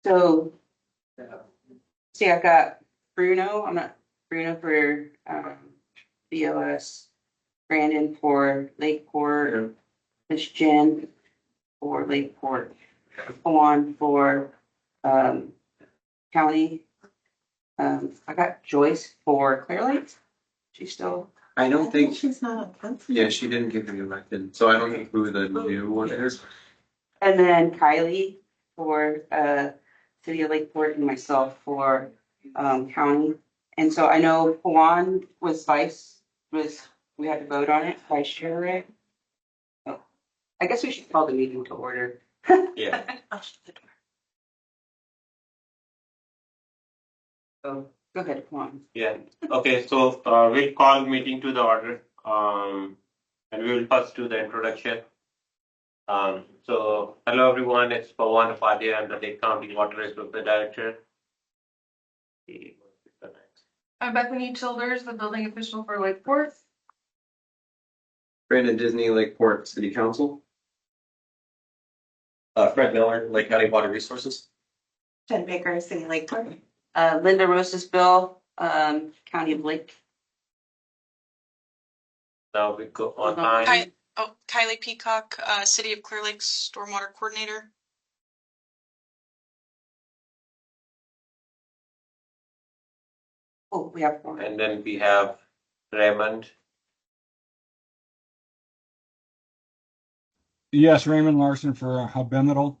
So, see, I've got Bruno, Bruno for, BOS, Brandon for Lakeport, Miss Jen for Lakeport, Juan for, county. I got Joyce for Clear Lake. She's still, I don't think, she's not. yeah, she didn't get reelected, so I don't know who the new one is. and then Kylie for, City of Lakeport and myself for, county. And so I know Juan was we had to vote on it, vice chair, right? Oh, I guess we should call the meeting to order. Yeah. I'll shut the door. So, go ahead, Juan. Yeah, okay, so we'll call meeting to the order, and we will first do the introduction. So hello everyone, it's Pawan Upadhyay, I'm the Lake County Water Resources Director. I'm Bethany Childers, the building official for Lakeport. Brandon Disney, Lakeport City Council. Fred Miller, Lake County Water Resources. Jen Baker, City Lakeport. Linda Rosasville, County of Lake. Now we go Hold on. online. Kylie Peacock, City of Clear Lake Stormwater Coordinator. Oh, we have one. And then we have Raymond. Yes, Raymond Larson for Hub-Bemiddle.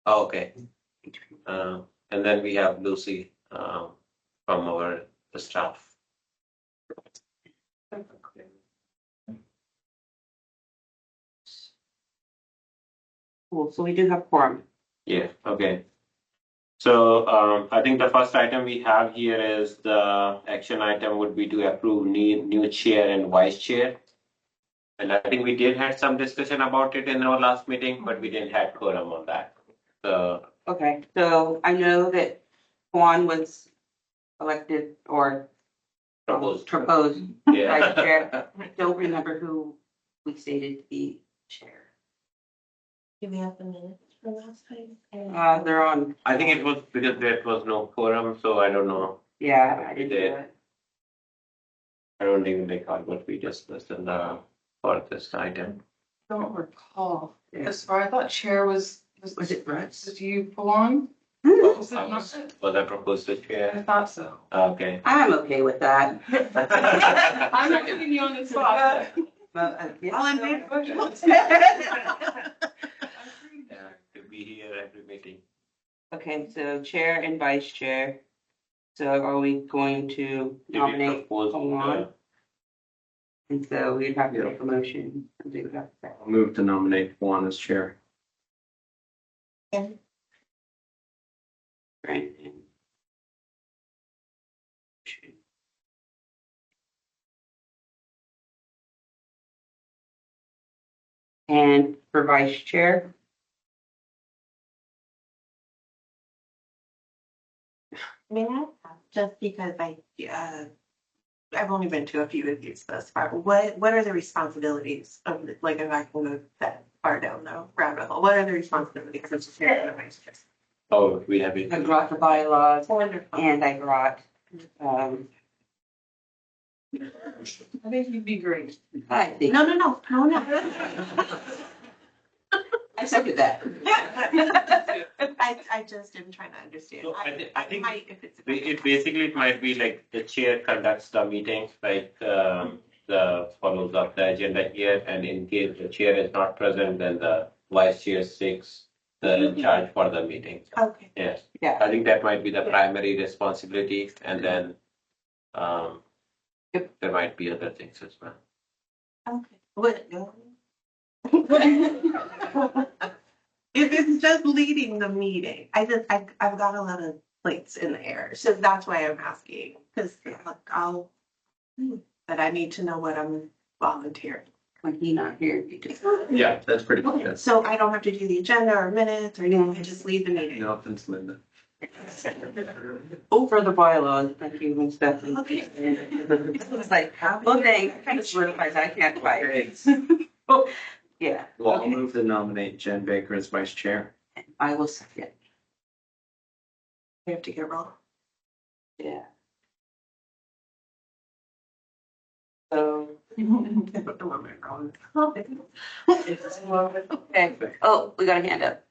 Oh, okay. And then we have Lucy from our staff. Cool, so we do have quorum. Yeah, okay. So I think the first item we have here is the action item would be to approve new chair and vice chair. And I think we did have some discussion about it in our last meeting, but we didn't have quorum on that. So Okay, so I know that Juan was elected or proposed yeah. vice chair. I don't remember who we stated to be chair. Do we have the minutes from last time? They're on. I think it was because there was no quorum, so I don't know. Yeah, I did We did. that. I don't even recall what we discussed in the for this item. Don't recall. Yeah. As far, I thought chair was it Russ? Did you belong? Was Was it not? I proposed to I chair? thought so. Okay. I'm okay with that. I'm not putting you on the spot. All in favor? Yeah, to be here every meeting. Okay, so chair and vice chair. So are we going to Did we nominate propose, Juan? And so we'd have to make a motion and do that. I'll move to nominate Juan as chair. Brandon. And for vice chair, May I ask, just because I've only been to a few of these thus far, what are the responsibilities of, like, if I can go that far down the rabbit hole, what are the responsibilities of the chair and the vice chair? Oh, we have it. I brought the bylaws Wonderful. and I brought, I think you'd be great. I think, No. I second that. I just am trying to understand. So I think might, if it's. it might be like the chair conducts the meetings, like the follows up the agenda here, and in case the chair is not present, then the vice chair takes the charge for the meeting. Okay. Yes, Yeah. I think that might be the primary responsibility, and then there might be other things as well. Okay. If it's just leading the meeting, I've got a lot of plates in the air, so that's why I'm asking, because but I need to know what I'm volunteering. When he's not here, you just. Yeah, that's pretty good. So I don't have to do the agenda or minutes or anything, I just lead the meeting. No offense, Linda. Over the bylaws, thank you, and Stephanie. Okay. It's like, well, dang, I kind of solidifies I can't fight. Yeah. Well, I'll Okay. move to nominate Jen Baker as vice chair. I will second. We have to get roll. Yeah. So, okay. Oh, we got a hand up.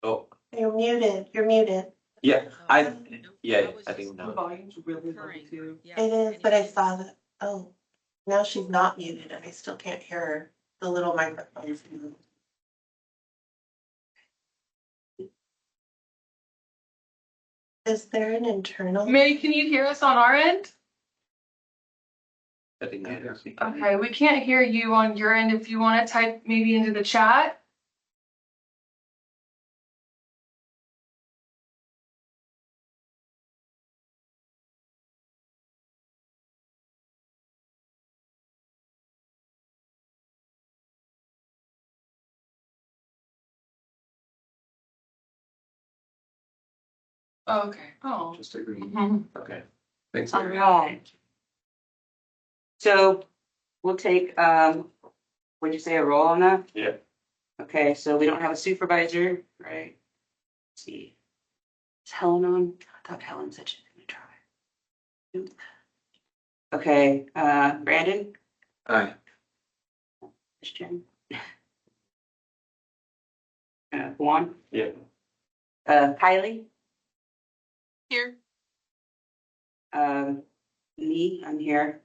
Oh, You're muted. You're muted. yeah, I think now. volume's really low too. It is, but I saw that. Oh, now she's not muted and I still can't hear her. The little microphone's moved. Is there an internal? May, can you hear us on our end? I think now. Okay, we can't hear you on your end. If you want to type maybe into the chat. Oh, okay. Oh. Just agree. Mhm. Okay. Thanks. All Larry. right. So we'll take, would you say a roll on that? Yeah. Okay, so we don't have a supervisor, right? Let's see. Is Helen on? I thought Helen said she was gonna try. Okay, Brandon, Aye. Christian. Juan, Yeah. Kylie, Here. me, I'm here.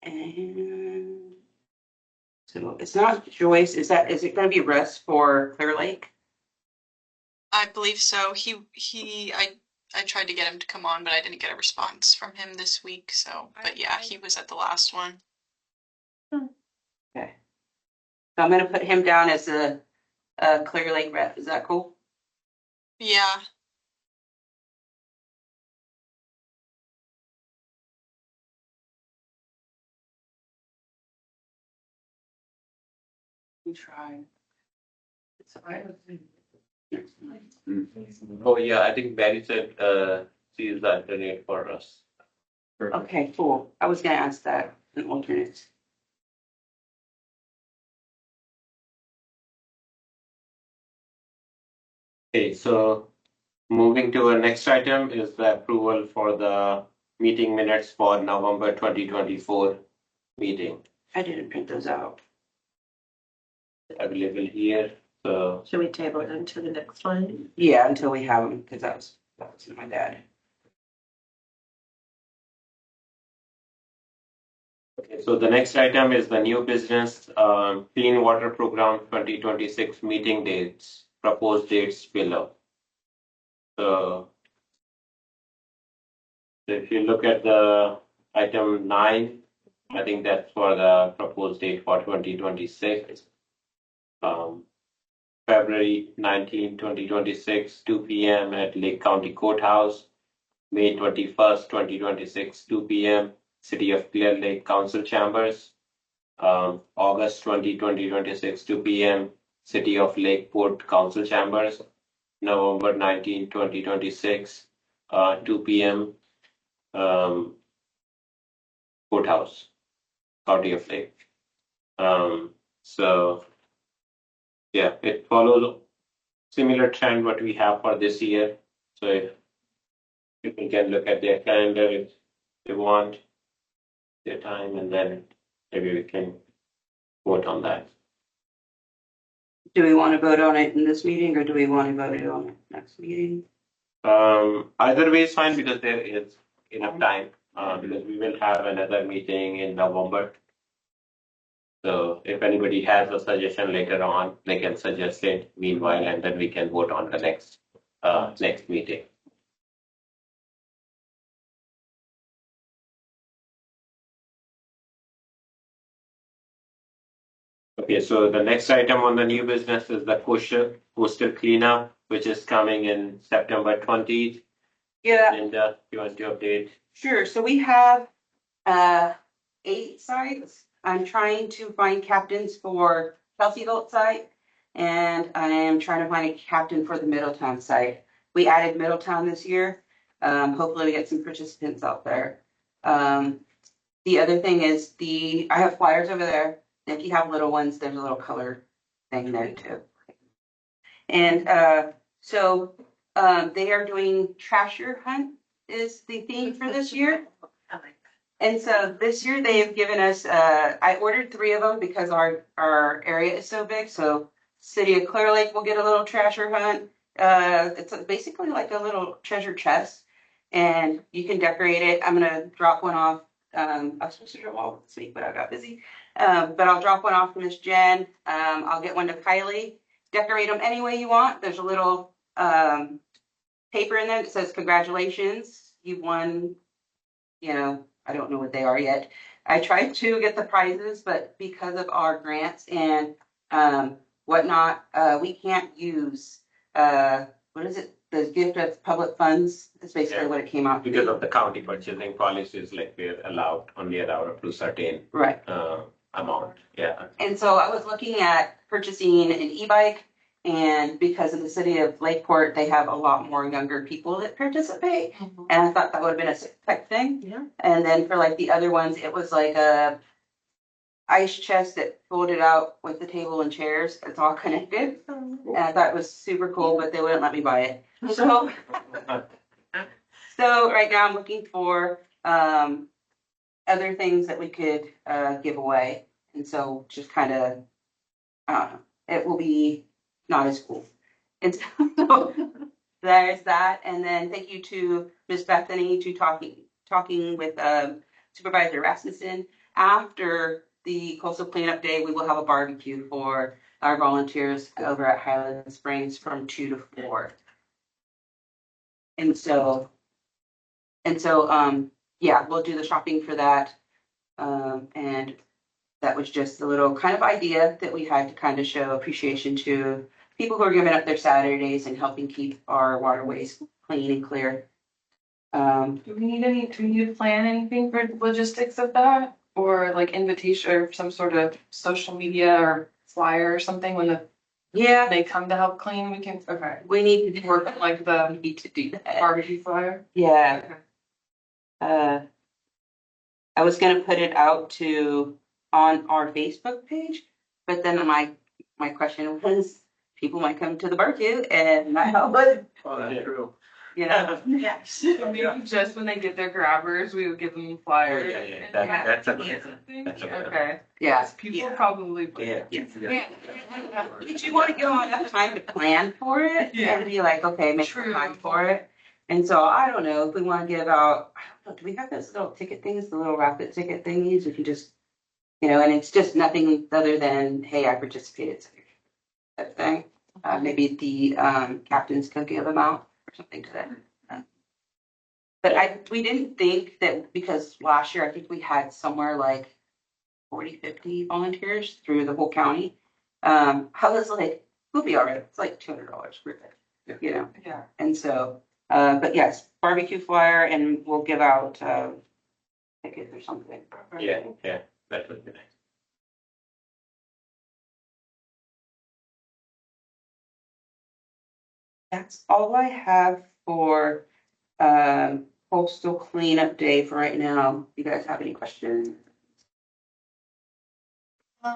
And so it's not Joyce, is it gonna be Russ for Clear Lake? I believe so. I tried to get him to come on, but I didn't get a response from him this week. So, but yeah, he was at the last one. Okay. So I'm gonna put him down as a Clear Lake rep, is that cool? Yeah. We tried. It's all right. Oh, yeah, I think Barry said, she is the alternate for us. Okay, cool. I was gonna ask that, an alternate. Okay, so moving to our next item is the approval for the meeting minutes for November 2024 meeting I didn't print those out. available here. So, Should we table it into the next one? Yeah, until we have them, because that was my dad. okay, so the next item is the new business, Clean Water Program 2026 meeting dates, proposed dates below. So if you look at the item 9, I think that's for the proposed date for 2026. February 19, 2026, 2 p.m. at Lake County Courthouse. May 21st, 2026, 2 p.m. City of Clear Lake Council Chambers. August 20, 2026, 2 p.m. City of Lakeport Council Chambers. November 19, 2026, 2 p.m. Courthouse, County of Lake. So yeah, it follows similar trend what we have for this year. So if people can look at their calendar if they want their time, and then maybe we can vote on that. Do we want to vote on it in this meeting, or do we want to vote it on it next meeting? Either way is fine because there is enough time, because we will have another meeting in November. So if anybody has a suggestion later on, they can suggest it meanwhile, and then we can vote on the next meeting. Okay, so the next item on the new business is the coastal cleanup, which is coming in September 20th. Yeah, Linda, you want to update? sure. So we have 8 sites. I'm trying to find captains for Kelseyville site, and I am trying to find a captain for the Middletown site. We added Middletown this year. Hopefully we get some participants out there. The other thing is I have flyers over there. If you have little ones, there's a little color thing there too. And so they are doing Trasher Hunt is the theme for this year. I like And so this year they have given us, I ordered 3 of them because our area is so big. So City of Clear Lake will get a little Trasher Hunt. It's basically like a little treasure chest, and you can decorate it. I'm gonna drop one off. I was supposed to drop one off this week, but I got busy. But I'll drop one off to Miss Jen. I'll get one to Kylie. Decorate them any way you want. There's a little paper in there that says congratulations, you won. You know, I don't know what they are yet. I tried to get the prizes, but because of our grants and whatnot, we can't use what is it? The gift of public funds. That's basically Yeah. what it came out to Because be. of the county purchasing policies, like we're only allowed up to certain Right. amount, yeah. And so I was looking at purchasing an e-bike, and because of the city of Lakeport, they have a lot more younger people that participate. And I thought that would have been a type thing. Yeah. And then for like the other ones, it was like a ice chest that folded out with the table and chairs. It's all connected. And I thought it was super cool, but they wouldn't let me buy it. So, so right now I'm looking for other things that we could give away. And so just kind of, I don't know, it will be not as cool. And so there's that. And then thank you to Miss Bethany to talking with Supervisor Rasmussen. After the coastal cleanup day, we will have a barbecue for our volunteers over at Highland Springs from 2 to 4. And so, yeah, we'll do the shopping for that. And that was just a little kind of idea that we had to kind of show appreciation to people who are giving up their Saturdays and helping keep our waterways clean and clear. Do we need to plan anything for logistics of that? Or like invitation or some sort of social media or flyer or something when Yeah, they come to help clean, we can, okay. we need to Work on like the need to do that. barbecue flyer? Yeah, Okay. I was gonna put it out on our Facebook page, but then my question was, people might come to the barbecue and not help, but Oh, that's true. you know. Yes. So maybe just when they get their grabbers, we would give them flyers. Oh, yeah. and That's a or something? that's a good Okay. Yeah. People probably. would. Yeah. Yeah. But you want to give them enough time to plan for it Yeah. and be like, okay, make True. time for it. And so I don't know if we want to give out, I don't know, do we have those little ticket things, the little rapid ticket thingies? If you just, and it's just nothing other than, hey, I participated, that thing. Maybe the captains could give them out or something to that. But we didn't think that because last year I think we had somewhere like 40, 50 volunteers through the whole county. I was like, we'll be all right. It's like $200 worth it, Yeah. And so, but yes, barbecue flyer, and we'll give out tickets or something. Yeah, that would be nice. That's all I have for coastal cleanup day for right now. You guys have any questions? As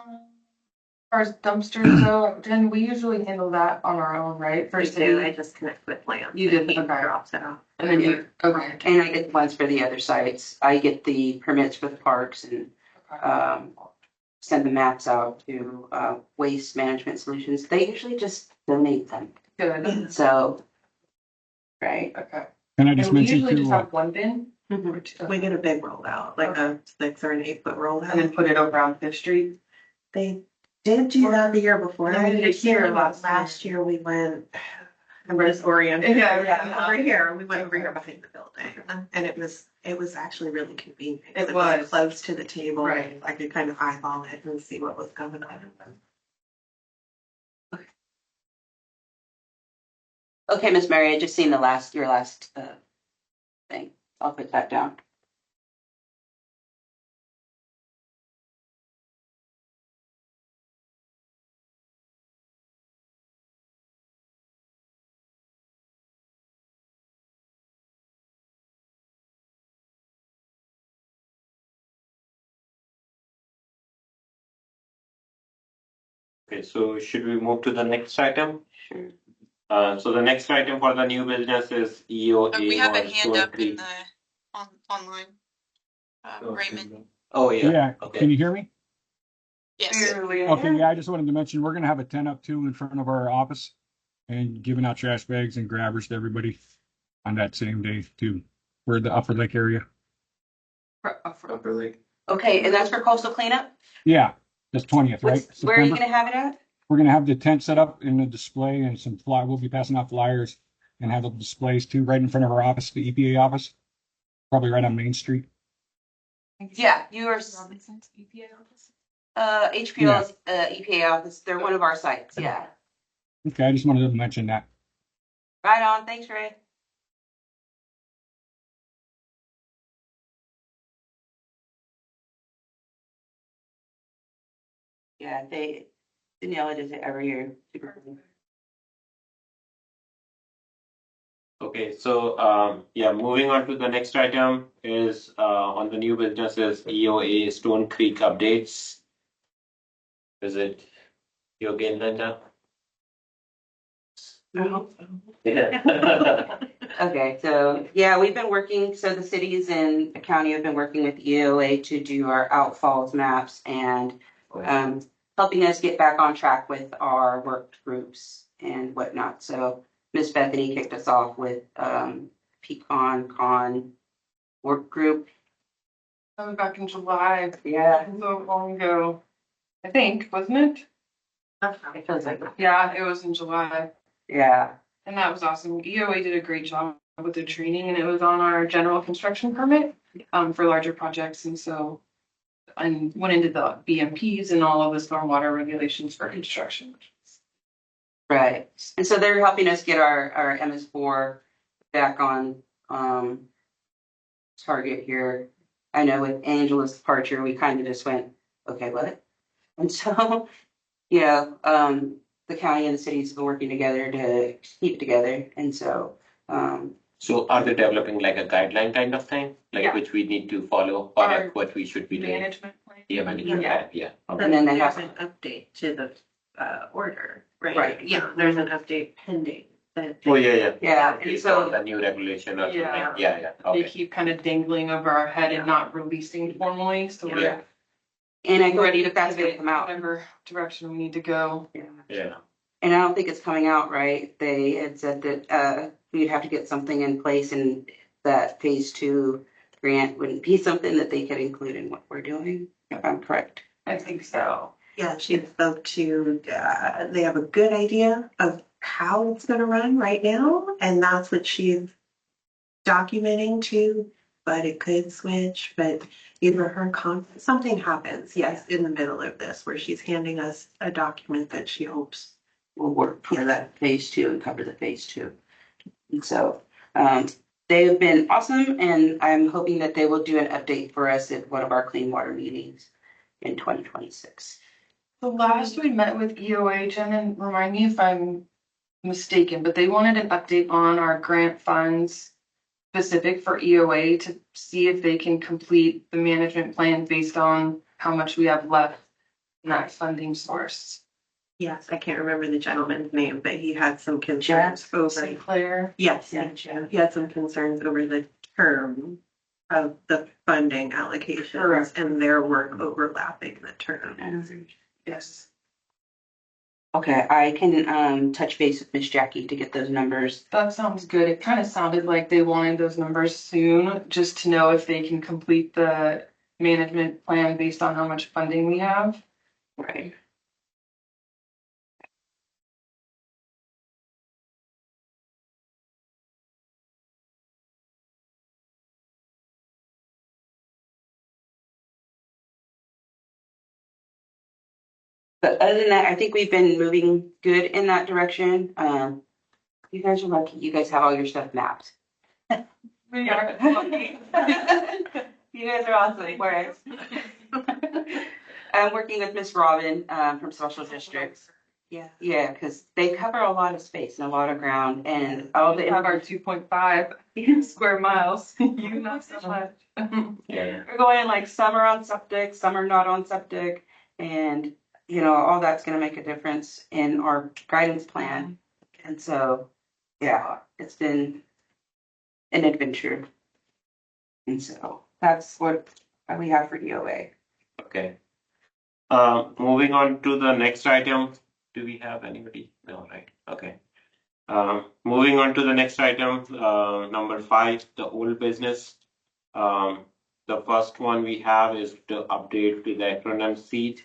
far as dumpsters go, Jen, we usually handle that on our own, right? I First do, aid. I just connect with Lance. You did, and he okay. drops it off. And then you, okay. And I get the ones for the other sites. I get the permits for the parks and send the maps out to Waste Management Solutions. They usually just donate them. Good, So, right? okay. Can I just And we mention usually just too, have one bin or two, We get a big rollout, like a 6 or an 8 foot rollout. and then put it over on Fifth Street. They did do that the year before. Yeah, we did it here last Last year we went, Remember this oriented? over here, we went over here behind the building. And it was actually really convenient. It was. Close to the table. Right. I could kind of eyeball it and see what was going on. Okay, Miss Mary, I just seen your last thing. I'll put that down. Okay, so should we move to the next item? Sure. So the next item for the new business is EOA. We have a or hand Stone up in Creek. the online. Raymond, Oh, yeah. Yeah, Okay. can you hear me? yes. Okay, yeah, I just wanted to mention, we're gonna have a tent up too in front of our office and giving out trash bags and grabbers to everybody on that same day too. We're the Upper Lake area. Upper Lake. Okay, and that's for coastal cleanup? Yeah, that's 20th, right? Where are you September. gonna have it at? We're gonna have the tent set up in the display and some we'll be passing out flyers and have the displays too, right in front of our office, the EPA office. Probably right on Main Street. Yeah, you are, Robinson's EPA office. HPL's, EPA office, they're one of our sites, yeah. Okay, I just wanted to mention that. Right on, thanks, Ray. Yeah, Daniela does it every year. Super cool. Okay, so yeah, moving on to the next item is on the new business is EOA Stone Creek updates. Is it you again, Linda? Yeah. Okay, so, yeah, we've been working, so the cities and the county have been working with EOA to do our outfalls maps and helping us get back on track with our work groups and whatnot. So Miss Bethany kicked us off with Pecan Con work group. That was back in July, Yeah. so long ago, I think, wasn't it? It feels like, Yeah, it was in July, yeah. and that was awesome. EOA did a great job with the training, and it was on our general construction permit for larger projects, and so and went into the BMPs and all of the stormwater regulations for construction. Right. And so they're helping us get our MS4 back on target here. I know with Angela's departure, we kind of just went, okay, what? And so, you know, the county and the cities have been working together to keep it together. And so, So are they developing like a guideline kind of thing, like Yeah. which we need to follow, or Our like what we should be doing? Management plan. Yeah, management Yeah. plan, yeah. and Okay. then they There's have, an update to the order, right? Right. Yeah, there's an update pending. That Oh, yeah. yeah. And Based on so, the new regulation or something, Yeah. yeah, They okay. keep kind of dangling over our head and not releasing formally, so Yeah. we're and I ready think to that's gonna pivot come out. whatever direction we need to go. Yeah, And I don't think it's coming out right. They had said that we'd have to get something in place and that phase 2 grant wouldn't be something that they could include in what we're doing, if I'm correct. I think so. Yeah, she spoke to, they have a good idea of how it's gonna run right now, and that's what she's documenting too, but it could switch, but either something happens, yes, in the middle of this, where she's handing us a document that she hopes. We'll work for that phase 2 and cover the phase 2. And so they've been awesome, and I'm hoping that they will do an update for us at one of our clean water meetings in 2026. The last we met with EOA, Jen, and remind me if I'm mistaken, but they wanted an update on our grant funds specific for EOA to see if they can complete the management plan based on how much we have left in that funding source. Yes, I can't remember the gentleman's name, but he had some concerns over, St. Clair. yes, Yeah. he had some concerns over the term of the funding allocations Correct. and their work overlapping the term. Yes. Okay, I can touch base with Miss Jackie to get those numbers. That sounds good. It kind of sounded like they wanted those numbers soon, just to know if they can complete the management plan based on how much funding we have. Right. But other than that, I think we've been moving good in that direction. You guys are lucky. You guys have all your stuff mapped. We are. You guys are awesome. Whereas I'm working with Miss Robin from Special Districts. Yeah. Yeah, because they cover a lot of space and a lot of ground, and all We the have our 2.5 square miles. You not so much. yeah. we're going like some are on septic, some are not on septic, and you know, all that's gonna make a difference in our guidance plan. And so, yeah, it's been an adventure. And so that's what we have for EOA. Okay. Moving on to the next item. Do we have anybody? No, right? Okay. Moving on to the next item, number 5, the old business. The first one we have is to update to the acronym sheet,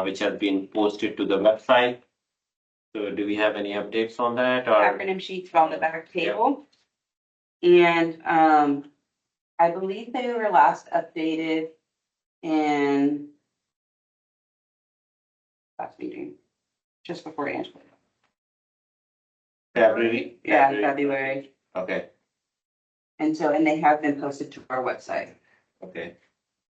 which has been posted to the website. So do we have any updates on that or? Acronym sheets on the back table. And I believe they were last updated in last meeting, just before Angela. February? Yeah, February. Okay, And so, and they have been posted to our website. okay.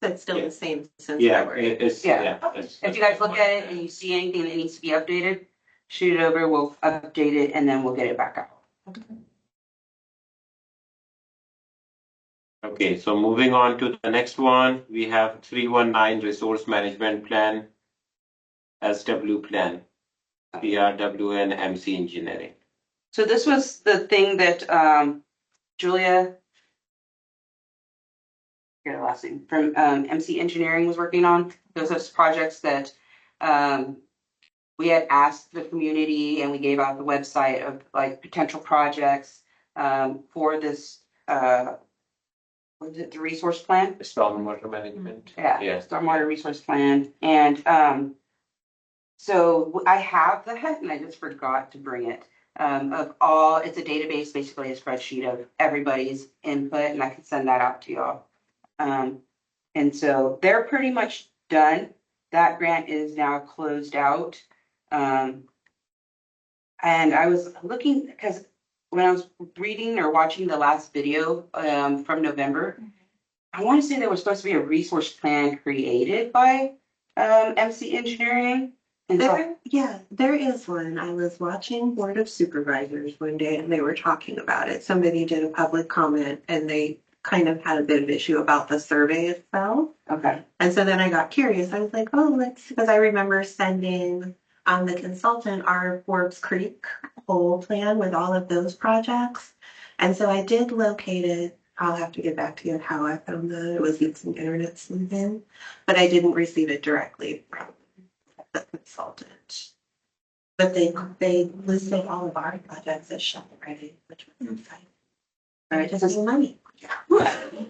So it's still Yeah. the same since Yeah, February. it's, Yeah. yeah. it's- If you guys look at it and you see anything that needs to be updated, shoot it over, we'll update it, and then we'll get it back out. Okay, so moving on to the next one, we have 319 Resource Management Plan, SW Plan, PRW and MC Engineering. So this was the thing that Julia, your last name, from MC Engineering was working on. Those are projects that we had asked the community, and we gave out the website of like potential projects for this what is it, the resource plan? Stormwater management. Yeah, Yeah. stormwater resource plan. And so I have that, and I just forgot to bring it. Of all, it's a database, basically a spreadsheet of everybody's input, and I can send that out to y'all. And so they're pretty much done. That grant is now closed out. And I was looking, because when I was reading or watching the last video from November, I want to say there was supposed to be a resource plan created by MC Engineering. And so, There is one. I was watching Board of Supervisors one day and they were talking about it. Somebody did a public comment and they kind of had a bit of issue about the survey itself. okay, And so then I got curious. I was like, oh, because I remember sending the consultant our Forbes Creek whole plan with all of those projects. And so I did locate it. I'll have to get back to you on how I found that. It was some internet sleuthing, but I didn't receive it directly from the consultant. But they listed all of our projects as shovel ready, which was exciting. all right, Just just need money.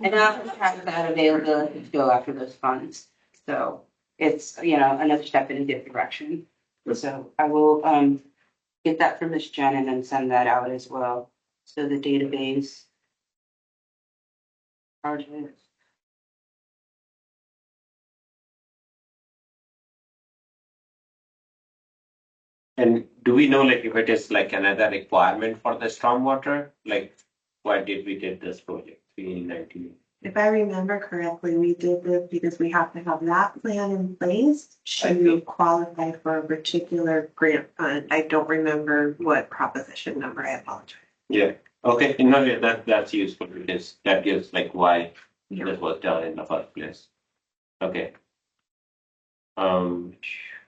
and now we have that availability to go after those funds. So it's, you know, another step in a different direction. So I will get that from Miss Jen and then send that out as well. So the database. Projects. And do we know like if it is like another requirement for the stormwater? Like why did we did this project 319? If I remember correctly, we did this because we have to have that plan in place to qualify for a particular grant fund. I don't remember what proposition number. I apologize. Yeah. Okay. No, yeah, that's useful because that gives like why Yeah. this was done in the first place. Okay.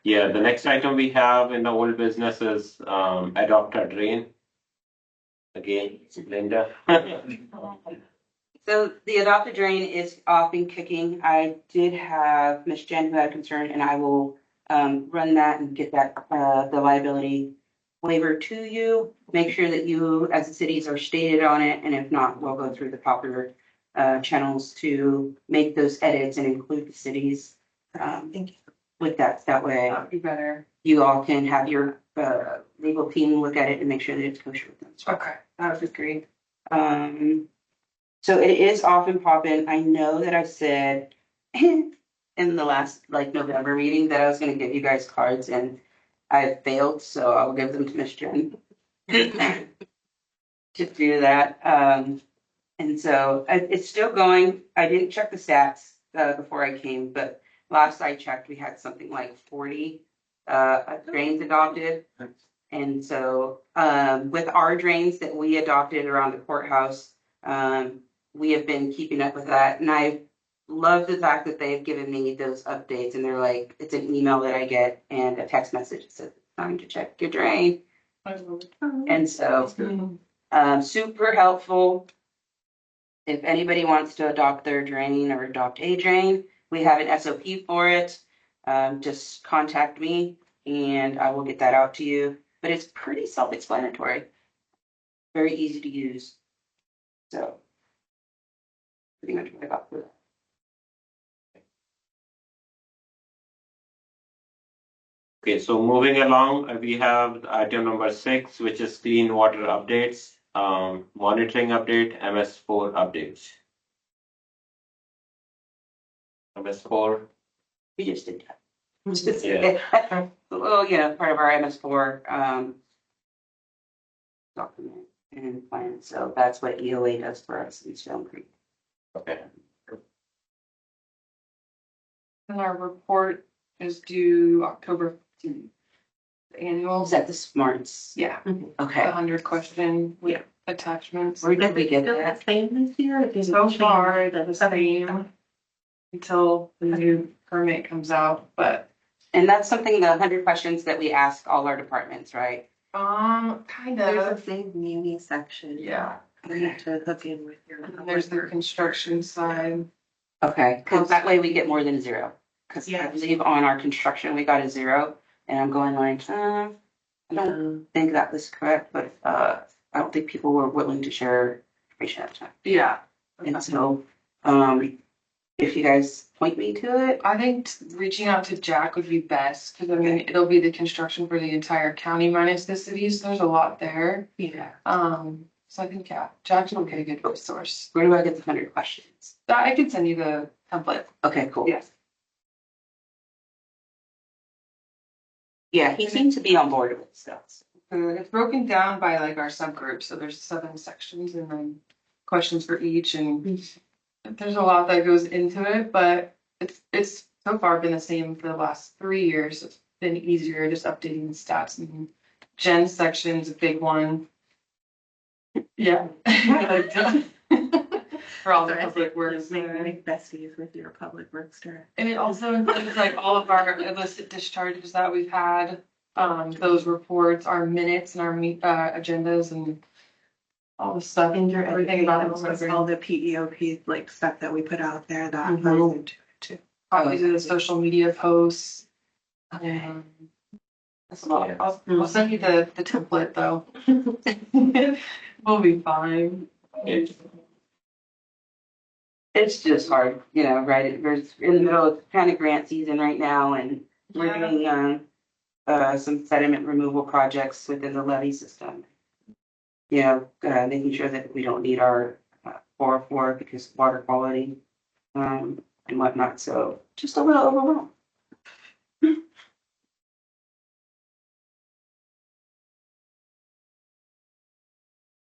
Yeah, the next item we have in the old business is adopt a drain. Again, Linda. So the adopted drain is off and kicking. I did have Miss Jen who had a concern, and I will run that and get that the liability waiver to you. Make sure that you, as the cities, are stated on it, and if not, we'll go through the proper channels to make those edits and include the cities. Thank you. With that way, That'd be better. you all can have your legal team look at it and make sure that it's kosher with them. Okay, that would be great. So it is off and popping. I know that I said in the last like November meeting that I was gonna give you guys cards and I failed, so I'll give them to Miss Jen to do that. And so it's still going. I didn't check the stats before I came, but last I checked, we had something like 40 drains adopted. And so with our drains that we adopted around the courthouse, we have been keeping up with that. And I love the fact that they've given me those updates and they're like, it's an email that I get and a text message that says, time to check your drain. And so, super helpful. If anybody wants to adopt their drain or adopt a drain, we have an SOP for it. Just contact me and I will get that out to you. But it's pretty self-explanatory. Very easy to use. So, pretty much what I got for that. Okay, so moving along, we have item number 6, which is clean water updates, monitoring update, MS4 updates. MS4, We just did that. Well, part of our MS4 document and plan. So that's what EOA does for us in Stone Creek. okay. And our report is due October 15th. The annual, Is that the smarts? yeah, Okay. 100 question with Yeah. attachments. Where did we get Still the that? same this year? or did it So change? far, the same until the new permit comes out, but And that's something, the 100 questions that we ask all our departments, right? kind There's a of, big muni section. yeah. You have to hook in with your. And then there's the construction side. Okay, because that way we get more than a 0. Because I Yeah. believe on our construction, we got a 0. And I'm going like, I don't think that was correct, but I don't think people were willing to share information at the time. Yeah. And so, if you guys point me to it, I think reaching out to Jack would be best, because I mean, it'll be the construction for the entire county minus the cities, there's a lot there. Yeah. So I think, yeah, Jack's will be a good resource. where do I get the 100 questions? I can send you the template. Okay, cool. Yes. Yeah, he seemed to be on board with stuff. It's broken down by like our subgroups, so there's 7 sections and then questions for each, and there's a lot that goes into it, but it's so far been the same for the last 3 years. It's been easier just updating the stats, and Jen's section's a big one. Yeah. For all the public works. Make besties with your public works director. And it also includes like all of our illicit discharges that we've had, those reports, our minutes and our agendas and all the stuff. And your everything about it. all the PEOP like stuff that we put out there that Mhm. goes into it too. Copies of the social media posts. That's a lot. I'll send you the template though. We'll be fine. It's just hard, right? We're in the middle of kind of grant season right now, and we're Yeah. doing some sediment removal projects within the levee system. Making sure that we don't need our 404 because of water quality and whatnot. So just a little overwhelmed.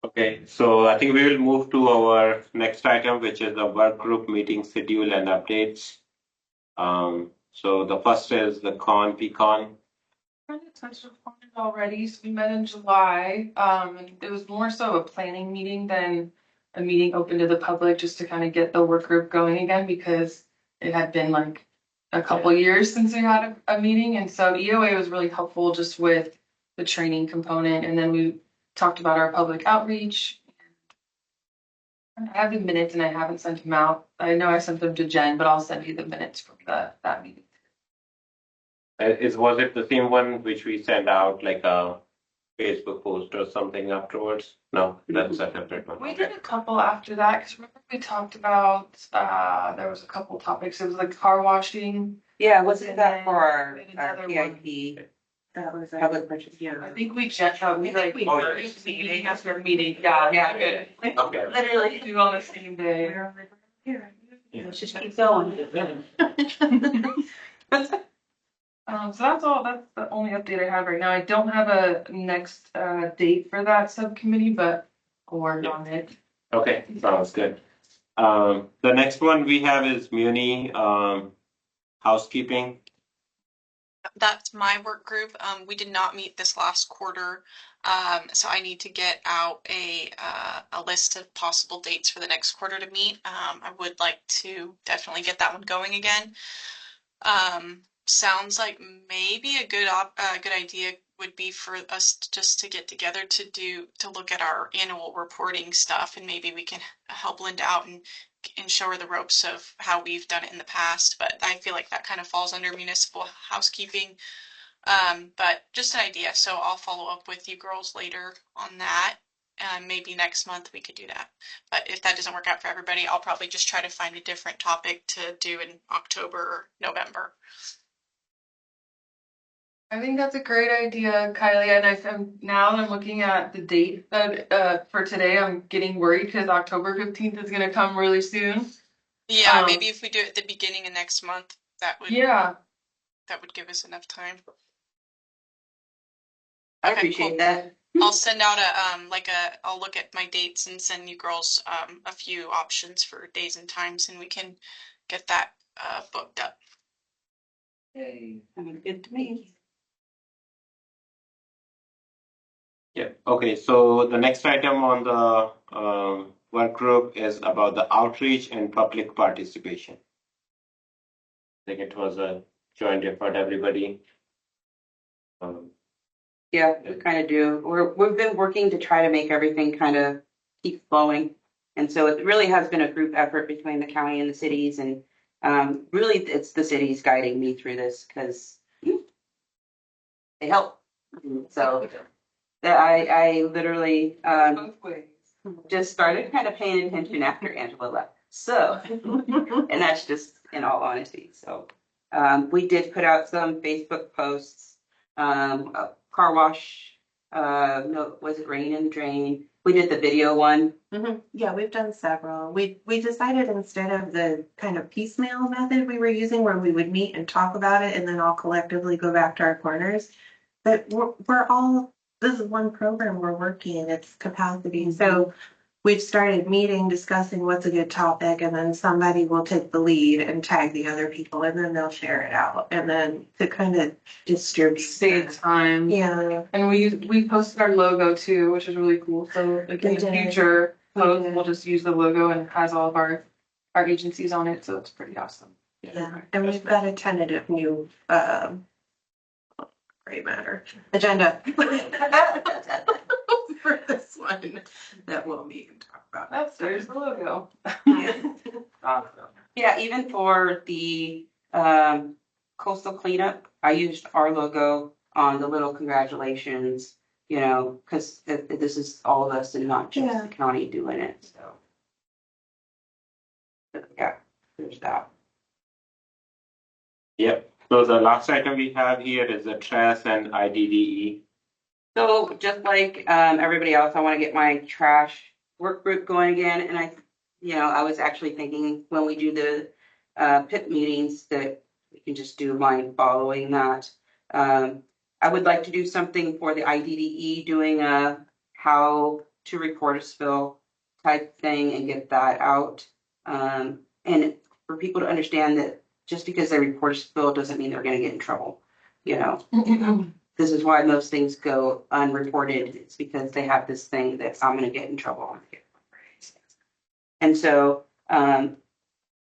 Okay, so I think we will move to our next item, which is the work group meeting schedule and updates. So the first is the PCON. Kind of touched upon it already. So we met in July. And it was more so a planning meeting than a meeting open to the public, just to kind of get the work group going again, because it had been like a couple years since we had a meeting. And so EOA was really helpful just with the training component. And then we talked about our public outreach. I have the minutes and I haven't sent them out. I know I sent them to Jen, but I'll send you the minutes from that meeting. Was it the same one which we sent out like a Facebook post or something afterwards? No, that's a separate one. We did a couple after that, because remember we talked about, there was a couple topics. It was like car washing. Yeah, wasn't that for our We had another PIP? That was Public purchase. yeah. I think we like. we- Oh, yeah. Meeting after meeting, yeah, good. Okay. Literally do on the same day. Let's just keep going. So that's all, that's the only update I have right now. I don't have a next, date for that subcommittee, but I'll work on it. Okay, sounds good. The next one we have is Muni housekeeping. That's my work group. We did not meet this last quarter. So I need to get out a list of possible dates for the next quarter to meet. I would like to definitely get that one going again. Sounds like maybe a good idea would be for us just to get together to look at our annual reporting stuff, and maybe we can help Linda out and show her the ropes of how we've done it in the past. But I feel like that kind of falls under municipal housekeeping. But just an idea. So I'll follow up with you girls later on that. Maybe next month we could do that. But if that doesn't work out for everybody, I'll probably just try to find a different topic to do in October or November. I think that's a great idea, Kylie. And I'm now that I'm looking at the date for today, I'm getting worried because October 15th is gonna come really soon. Yeah, maybe if we do it at the beginning of next month, that would give us enough time. I Okay, appreciate cool. that. I'll send out I'll look at my dates and send you girls a few options for days and times, and we can get that booked up. I mean, good to me. Yeah, okay, so the next item on the work group is about the outreach and public participation. I think it was a joint effort, everybody. Yeah, we kind of do. We've been working to try to make everything kind of keep flowing. And so it really has been a group effort between the county and the cities. And really, it's the cities guiding me through this because they help. So I literally just started kind of paying attention after Angela left. So, and that's just in all honesty. So we did put out some Facebook posts, a car wash, no, was it Rain and Drain? We did the video one. Yeah, we've done several. We decided instead of the kind of piecemeal method we were using where we would meet and talk about it and then all collectively go back to our corners, that we're all, this is one program we're working, it's capacity. So we've started meeting, discussing what's a good topic, and then somebody will take the lead and tag the other people, and then they'll share it out, and then to kind of distribute. Save time. Yeah. And we posted our logo too, which is really cool. So like in the future post, we'll just use the logo and it has all of our agencies on it. So it's pretty awesome. Yeah, and we've got a tentative new gray matter agenda for this one that we'll meet and talk about. There's the logo. Yeah, even for the coastal cleanup, I used our logo on the little congratulations, you know, because this is all of us and not just the county doing it. So, but yeah, there's that. Yep, so the last item we have here is the trash and IDDE. So just like everybody else, I want to get my trash work group going again. And I was actually thinking when we do the PIP meetings that we can just do mine following that. I would like to do something for the IDDE, doing a how to report a spill type thing and get that out. And for people to understand that just because they report a spill doesn't mean they're going to get in trouble, you know. This is why most things go unreported. It's because they have this thing that I'm going to get in trouble. And so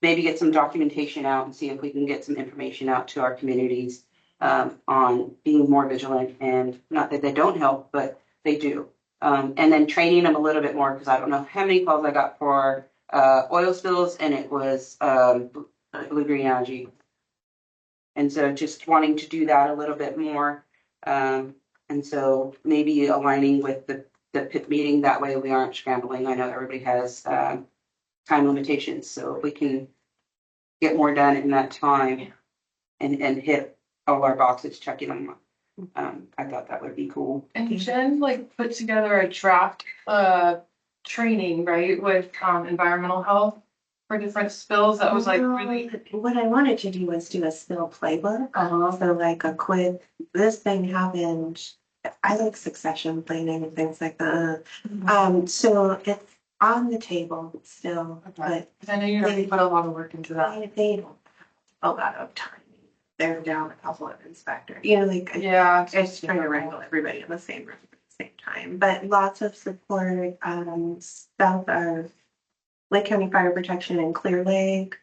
maybe get some documentation out and see if we can get some information out to our communities on being more vigilant. And not that they don't help, but they do. And then training them a little bit more, because I don't know how many calls I got for oil spills, and it was blue-green algae. And so just wanting to do that a little bit more. And so maybe aligning with the PIP meeting, that way we aren't scrambling. I know everybody has time limitations, so if we can get more done in that time and hit all our boxes, checking them, I thought that would be cool. And Jen put together a draft training, right, with environmental health for different spills. That was really. What I wanted to do was do a spill playbook. So a quick, this thing happened. I like succession planning and things like that. So it's on the table still, but I know you really put a lot of work into that. they don't have a lot of time. they're down a couple of inspectors. You know, like Yeah. it's trying to wrangle everybody in the same room at the same time. But lots of support, south of Lake County Fire Protection in Clear Lake.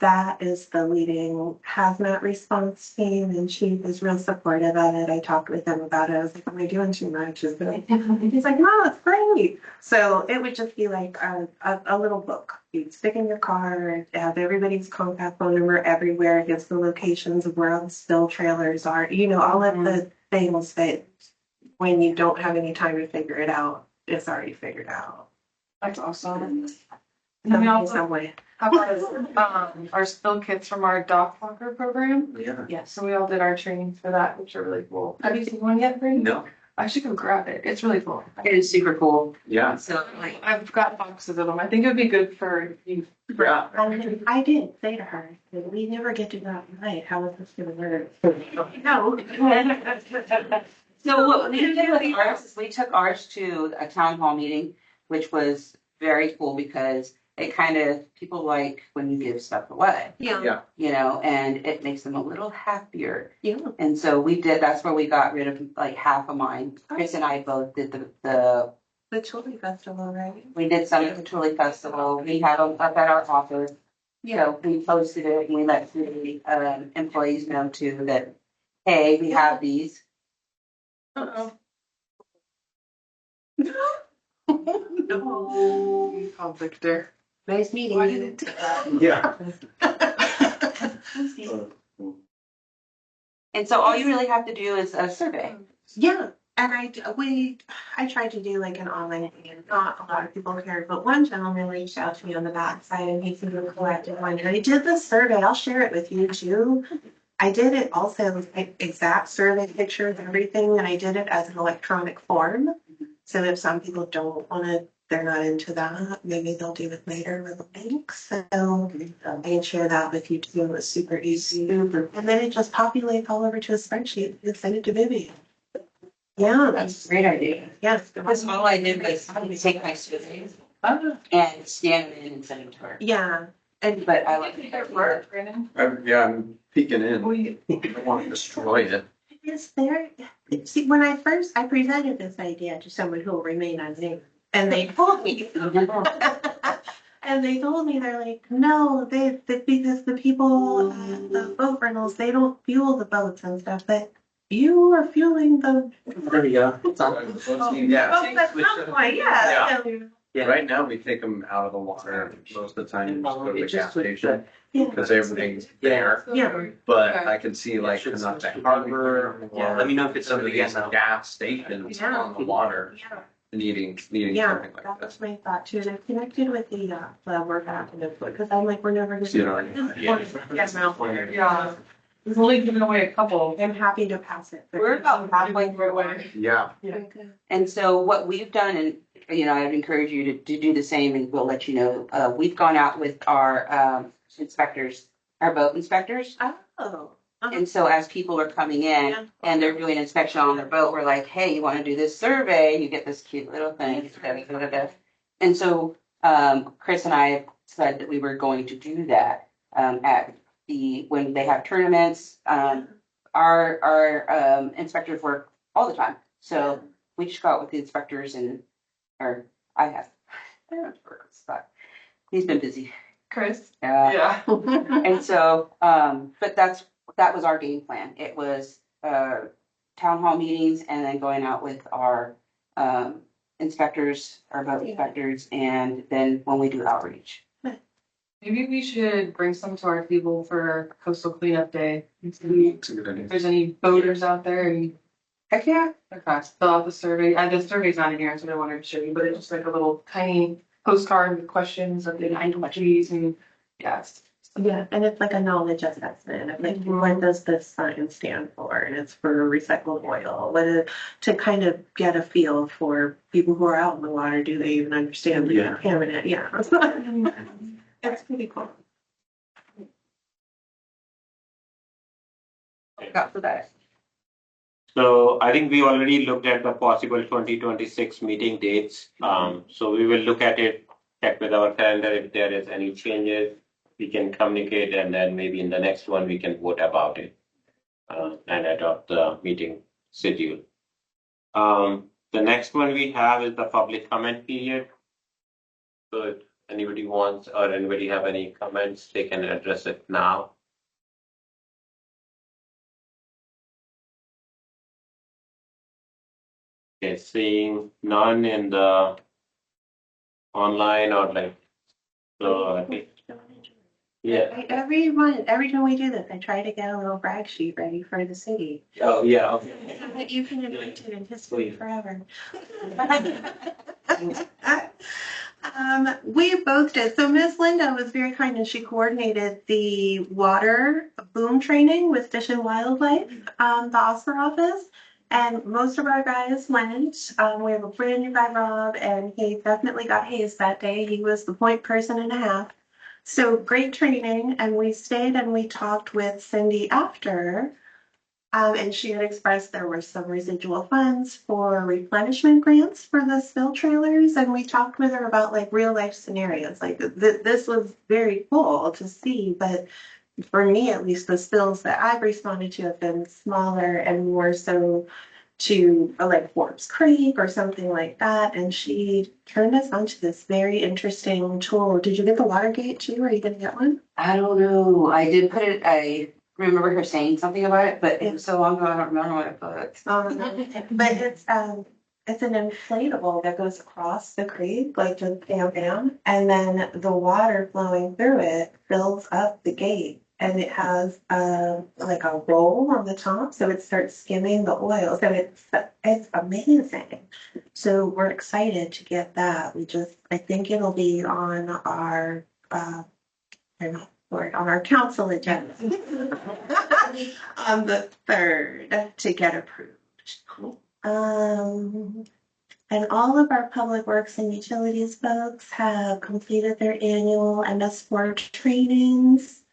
That is the leading hazmat response team, and she was real supportive of it. I talked with him about it. I was like, "Am I doing too much?" He's like, "No, it's great." So it would just be like a little book. You'd stick in your car, have everybody's contact phone number everywhere. It gives the locations of where all the spill trailers are. You know, all of the things that when you don't have any time to figure it out, it's already figured out. That's awesome. And then we In also some way. have our spill kits from our dog walker program. Yeah. Yeah, so we all did our training for that, which are really cool. Have you seen one yet, Brady? No. I should go grab it. It's really cool. It is super cool. Yeah. So like, I've got boxes of them. I think it would be good for you. Yeah. I did say to her, we never get to go out at night. How is this gonna work? No. so what we did with ours is we took ours to a town hall meeting, which was very cool because it kind of, people like when you give stuff away, Yeah. you know, and it makes them a little happier. Yeah. And so we did, that's where we got rid of like half of mine. Chris and I both did the The chili festival, right? we did some at the Chili Festival. We had them up at our office. So we posted it and we let the employees know too that, hey, we have these. Uh-oh. No. Oh, Victor. Nice meeting Why you. did it? Yeah. And so all you really have to do is a survey. Yeah, and I tried to do like an online thing, and not a lot of people cared, but one gentleman reached out to me on the backside, and he seemed to have collected one. And I did the survey. I'll share it with you too. I did it also with exact survey pictures, everything, and I did it as an electronic form. So if some people don't want to, they're not into that, maybe they'll do it later with a link. So I can share that with you too. It was super easy. And then it just populates all over to a spreadsheet and send it to Vivian. Yeah, That's a great idea. yes. Because all I did was take my surveys and scan them in and send them to her. Yeah, and But I like Their work, Brandon. Yeah, I'm peeking in. We, I don't want to destroy it. is there, see, when I presented this idea to someone who will remain unnamed, and they told me, and they told me, they're like, no, because the people at the boat rentals, they don't fuel the boats and stuff, but you are fueling the. There we go. Oh, that's not quite, yeah. Yeah. Right now, we take them out of the water most of the time, just go to the gas station, Yeah. because everything's there. Yeah. But Okay. I can see like Canasta Harbor. Yeah, let me know if it's some of something these again, though. gas stations Yeah. on the water Yeah. needing Yeah, something like that that. was my thought too, and I connected with the work active, because I'm like, we're never gonna. See it on- Yeah. yeah, we've only given away a couple. I'm happy to pass it. We're about halfway through. Yeah, And so what we've done, and you know, I'd encourage you to do the same, and we'll let you know. We've gone out with our inspectors, our boat inspectors. Oh. And so as people are coming in Yeah. and they're doing inspection on their boat, we're like, hey, you want to do this survey? You get this cute little thing. And so Chris and I said that we were going to do that at when they have tournaments. Our inspectors work all the time. So we just go out with the inspectors or I have. I don't have to work with Scott. He's been busy. Chris? Yeah. Yeah. And so, but that was our game plan. It was town hall meetings and then going out with our inspectors, our boat inspectors, and then when we do outreach. Maybe we should bring some to our table for coastal cleanup day. And see it's a good idea. if there's any boaters out there and Heck yeah. okay, fill out the survey. The survey's not in here, so I wanted to show you, but it's just like a little tiny postcard with questions of the 9 countries and yes. Yeah, and it's like a knowledge assessment of like, what does this sign stand for? And it's for recycled oil. To kind of get a feel for people who are out in the water, do they even understand the contaminant? Yeah. It's pretty cool. Got for that. So I think we already looked at the possible 2026 meeting dates. So we will look at it, check with our calendar if there is any changes. we can communicate, and then maybe in the next one, we can vote about it. And adopt the meeting schedule. The next one we have is the public comment period. So if anybody wants or anybody have any comments, they can address it now. Okay, seeing none in the online or like, so I think, yeah. Every time we do this, I try to get a little brag sheet ready for the city. Oh, yeah, okay. So that you can invent it in history forever. We both did. So Miss Linda was very kind and she coordinated the water boom training with Fish and Wildlife, the Oscar office. And most of our guys went. We have a brand new guy, Rob, and he definitely got hazed that day. He was the point person and a half. So great training. And we stayed and we talked with Cindy after. And she had expressed there were some residual funds for replenishment grants for the spill trailers. And we talked with her about like real life scenarios. Like this was very cool to see. But for me, at least, the spills that I've responded to have been smaller and more so to like Forbes Creek or something like that. And she turned us onto this very interesting tool. Did you get the Watergate too? Are you going to get one? I don't know. I did put it, I remember her saying something about it, but it was so long ago, I don't remember what I put. But it's an inflatable that goes across the creek, like just bam, bam. And then the water flowing through it fills up the gate. And it has like a roll on the top, so it starts skimming the oil. So it's amazing. So we're excited to get that. I think it'll be on our on our council agenda on the 3rd to get approved. And all of our public works and utilities folks have completed their annual MS4 trainings.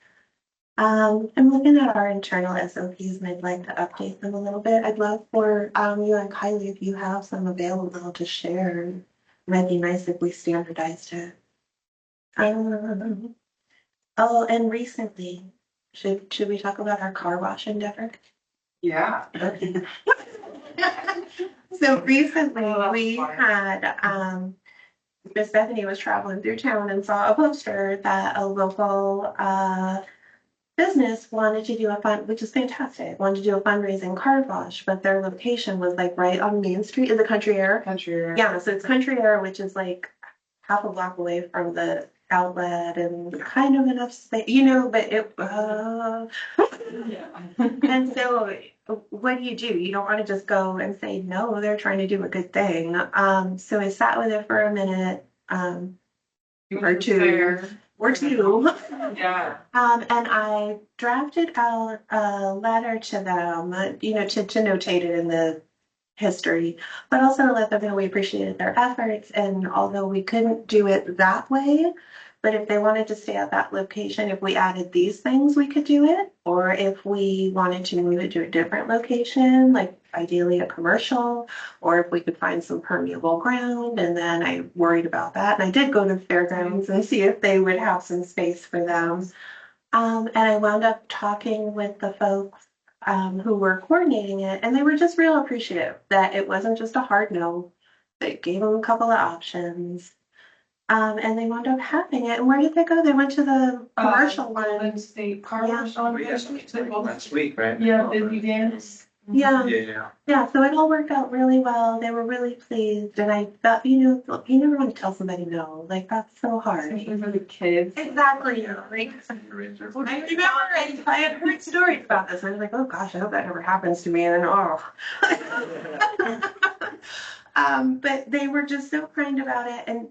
I'm looking at our internal SOPs and I'd like to update them a little bit. I'd love for you and Kylie, if you have some available to share. It might be nice if we standardized it. Oh, and recently, should we talk about our car wash endeavor? Yeah. Okay. So recently we had Miss Bethany was traveling through town and saw a poster that a local business wanted to do which is fantastic, wanted to do a fundraising car wash, but their location was like right on Main Street in the Country Air. Yeah, so it's Country Air, which is like half a block away from the outlet and kind of enough space, but it and so what do? You don't want to just go and say no, they're trying to do a good thing. So I sat with it for a minute or two. Yeah. And I drafted out a letter to them, to notate it in the history, but also to let them know we appreciated their efforts. And although we couldn't do it that way, but if they wanted to stay at that location, if we added these things, we could do it. Or if we wanted to move it to a different location, like ideally a commercial, or if we could find some permeable ground. And then I worried about that. And I did go to fairgrounds and see if they would have some space for them. And I wound up talking with the folks who were coordinating it, and they were just real appreciative that it wasn't just a hard no. They gave them a couple of options. And they wound up having it. And where did they go? They went to the commercial one. Golden State Car Wash on Main Street. Last week, right? Yeah, Busy Dance. Yeah. Yeah. So it all worked out really well. They were really pleased. And I felt, you never want to tell somebody no. Like, that's so hard. Especially for the kids. Exactly. Like, I remember I had heard stories about this. I was like, oh gosh, I hope that never happens to me. And but they were just so kind about it and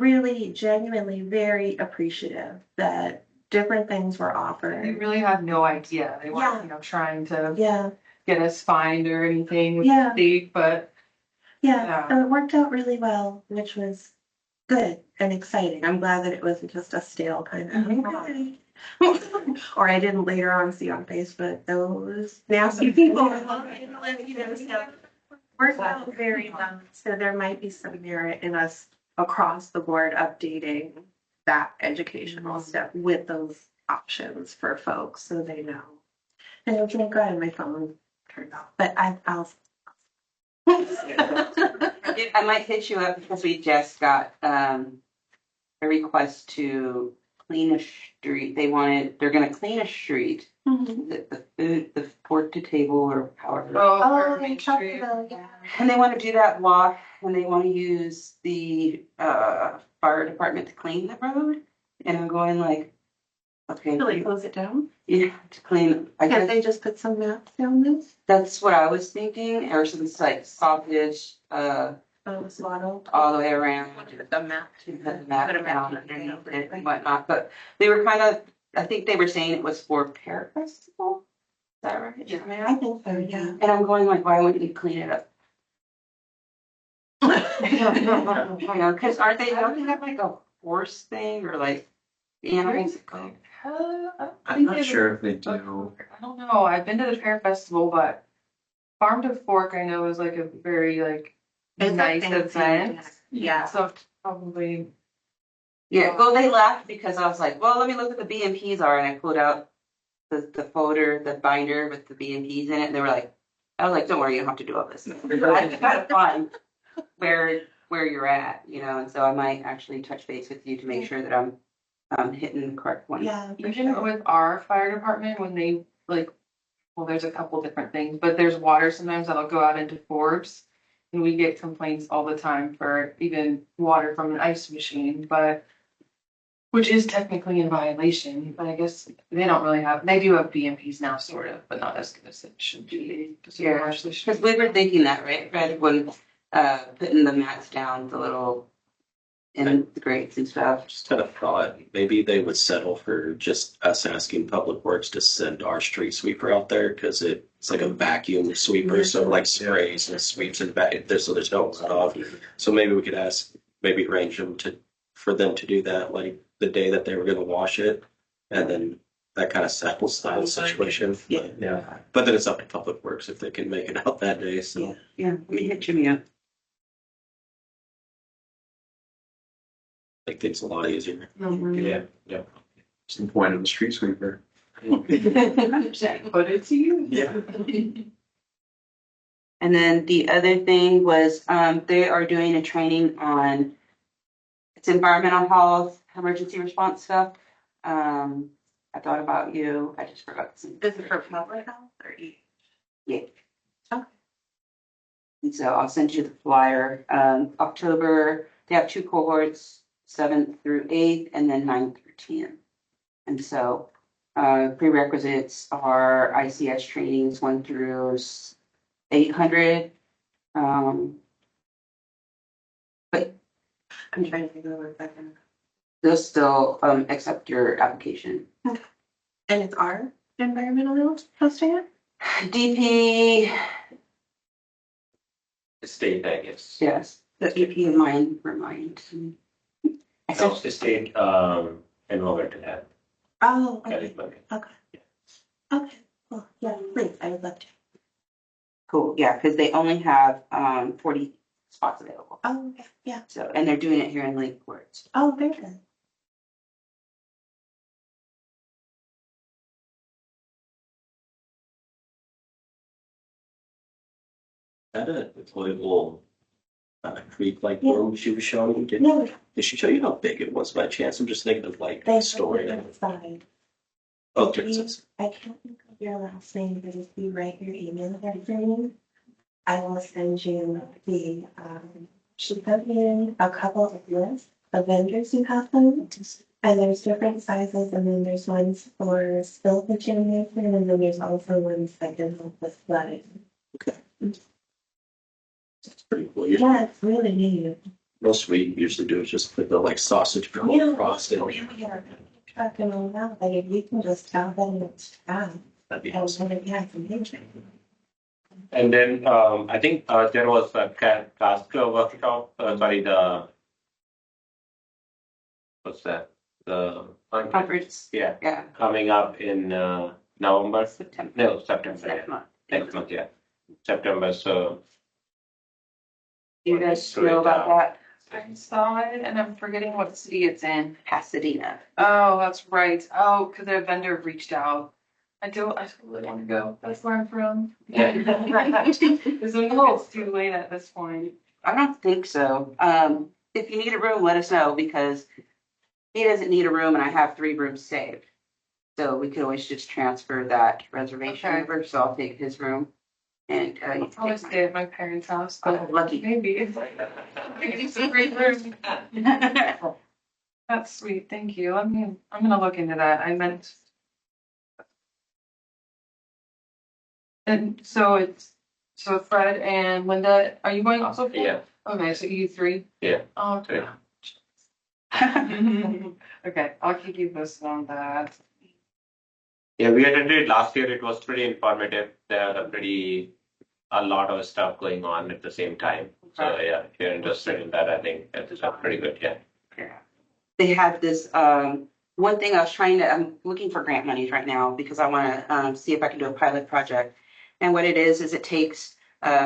really genuinely very appreciative that different things were They offered. really had no idea. They weren't, trying to get us fined or anything with the state, but So it worked out really well, which was good and exciting. I'm glad that it wasn't just a stale kind of or I didn't later on see on Facebook those nasty people. So worked out very well. So there might be some merit in us across the board updating that educational step with those options for folks so they know. And I'm gonna go ahead, my phone turned off, but I'll. I might hit you up because we just got a request to clean a street. They're gonna clean a street. The port to table or however. Oh, Main they talked Street. about, yeah. And they want to do that walk and they want to use the fire department to clean the road. And I'm going like, okay, Really close it down? yeah, to clean. I Can't guess they just put some maps down this? that's what I was thinking, or some like soffit Swaddle. all the way around. Put the map. To put the map Put a map down down. underneath it and whatnot. But they were kind of, I think they were saying it was for Pear Festival. Is that right? Yeah, I think so, yeah. And I'm going like, why wouldn't you clean it up? I know, because don't they have like a horse thing or like animals that go? I'm not sure if they do. I don't know. I've been to the Pear Festival, but Farm to Fork I know is like a very like It's a nice fancy event. Yeah. So probably Yeah, well, they laughed because I was like, well, let me look at the BMPs are, and I pulled out the folder, the binder with the BMPs in it, and they were like, I was like, don't worry, you don't have to do all this. I gotta find where you're at, and so I might actually touch base with you to make sure that I'm hitting the correct one. Yeah. for even sure. with our fire department when they like, well, there's a couple different things, but there's water sometimes that'll go out into Forbes. And we get complaints all the time for even water from an ice machine, which is technically in violation, but I guess they don't really they do have BMPs now, sort of, but not as good as it should be. Yeah, because we were thinking that, right, Fred, when putting the mats down, the little in the grates and stuff. Just had a thought, maybe they would settle for just us asking Public Works to send our street sweeper out there, because it's like a vacuum sweeper, so it like sprays and sweeps and back, so there's no runoff. So maybe we could maybe arrange for them to do that, like the day that they were gonna wash it, and then that kind of settles the whole situation. Yeah. But then it's up to Public Works if they can make it out that day, so. Yeah, let me hit Jimmy up. Make things a lot easier. Yeah. What's the point of the street sweeper? Put it to you. Yeah. And then the other thing was, they are doing a training on, it's environmental health, emergency response stuff. I thought about you, I just forgot. Is it for public health or each? Yeah. Okay. And so I'll send you the flyer. October, they have 2 cohorts, 7th through 8th, and then 9th through 10. And so prerequisites are ICS trainings 1 through 800. But I'm trying to figure out if I can. they'll still accept your application. And it's our environmental health posting it? DP, the state, I guess. yes, the DP remind. No, the state environmental health. Oh, okay. California. Okay, cool. Yeah, please, I would love to. Cool, yeah, because they only have 40 spots available. Oh, okay, yeah. So, and they're doing it here in Lakeport. Oh, very good. Had a deployable creek like Yeah. room she was showing you. No, Did she show you how big it was by chance? I'm just thinking of like they story. have it outside. Oh, If you- it's I can't think of your last name, but if you write your email address in, I will send you she put in a couple of lists of vendors who have them. And there's different sizes, and then there's ones for spill contamination, and then there's also ones that can help with flooding. pretty cool. Yeah, it's really neat. Most we usually do is just put the like sausage roll Yeah. across it. Truck and all that, like if you can just tell them it's fast, That'd be and awesome. then it has some pictures. And then I think there was a Casco workshop, what's that? The Conference, yeah, yeah, coming up in November. September. No, September. Next Yeah. month. Next month, yeah. September. So Do you guys know about that? I saw it and I'm forgetting what city it's in. Pasadena. Oh, that's right. Oh, because their vendor reached out. I totally want to go. That's where I'm from. Because it's too late at this point. I don't think so. If you need a room, let us know because he doesn't need a room and I have 3 rooms saved. So we could always just transfer that reservation Okay. over, so I'll take his room. And, I'll you probably take stay at my parents' house, but Oh, lucky. maybe. It's a great room. mine. That's sweet. Thank you. I'm gonna look into that. I meant. And so Fred and Linda, are you going also? Fred? Yeah. Okay, so you 3? Yeah. Oh, okay. Yeah. Okay, I'll keep you posted on that. Yeah, we attended last year. It was pretty informative. There are a lot of stuff going on at the same time. So yeah, if you're interested in that, I think it's pretty good. Yeah. They had this, one thing I'm looking for grant monies right now because I want to, see if I can do a pilot project. And what it is it takes,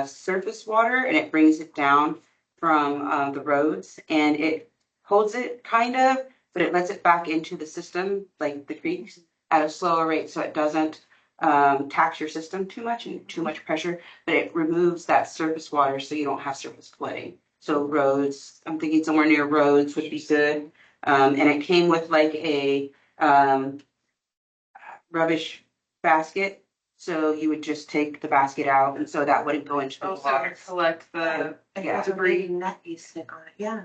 surface water and it brings it down from, the roads and it holds it kind of, but it lets it back into the system, like the creeks, at a slower rate so it doesn't, tax your system too much and too much pressure, but it removes that surface water so you don't have surface flooding. So roads, I'm thinking somewhere near roads would be good. And it came with like a rubbish basket. So you would just take the basket out and so that wouldn't go into the Also water. collect the. Yeah. Debris net you stick on it. Yeah.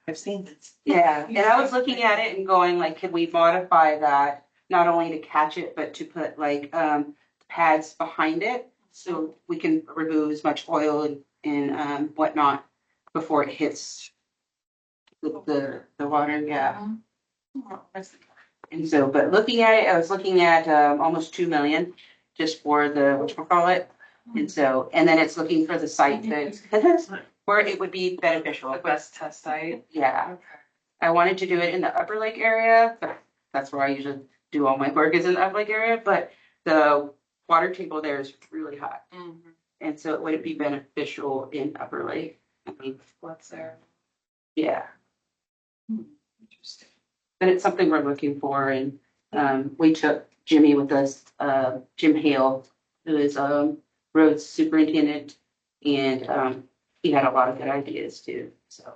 I've seen this. Yeah, and I was looking at it and going like, could we modify that, not only to catch it, but to put like pads behind it? So we can remove as much oil and whatnot before it hits the water, yeah. And so, but looking at it, I was looking at almost 2 million just for the whatchamacallit. And so, and then it's looking for the site that where it would be beneficial. The best test site. Yeah, Okay. I wanted to do it in the Upper Lake area, but that's where I usually do all my work is in the Upper Lake area, but the water table there is really high. And so it wouldn't be beneficial in Upper Lake. I mean, What's there? yeah, Interesting. but it's something we're looking for and we took Jimmy with us, Jim Hale, who is roads superintendent, and he had a lot of good ideas too, so.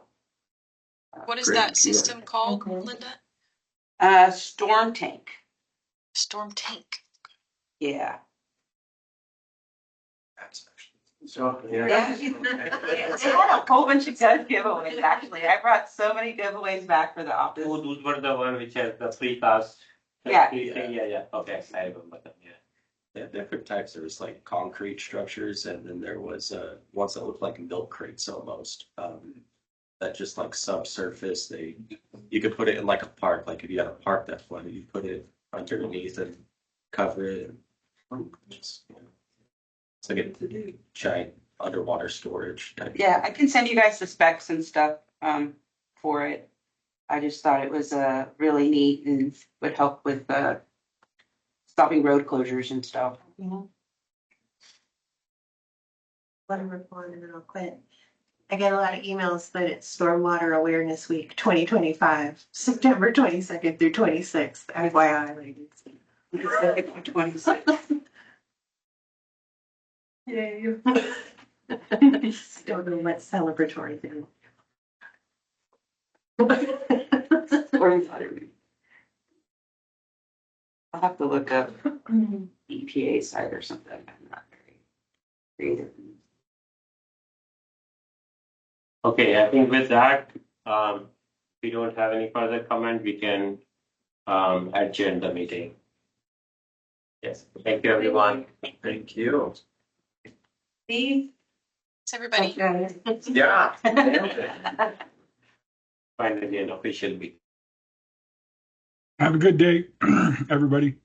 What is Great. that system called, Okay. Linda? Storm tank, Storm tank. yeah. So, Yeah. They had a whole bunch of good giveaways, actually. I brought so many giveaways back for the office. Oh, those were the one which has the precast. Yeah. Yeah. Okay, I remember them. Yeah. They had different types. There was like concrete structures, and then there was ones that looked like milk crates almost. That just like subsurface. You could put it in like a park. Like if you had a park that flooded, you put it underneath and cover it. It's like a giant underwater storage type. Yeah, I can send you guys the specs and stuff for it. I just thought it was really neat and would help with stopping road closures and stuff. Let him respond and then I'll quit. I get a lot of emails, but it's Stormwater Awareness Week 2025, September 22nd through 26th. FYI, ladies. 26. Yay. Don't know what celebratory thing. I'll have to look up EPA site or something. I'm not very creative. Okay, I think with that, if we don't have any further comment, we can adjourn the meeting. Yes, thank you, everyone. thank you. Steve? It's everybody. Yeah. Finally, an official meeting. Have a good day, everybody.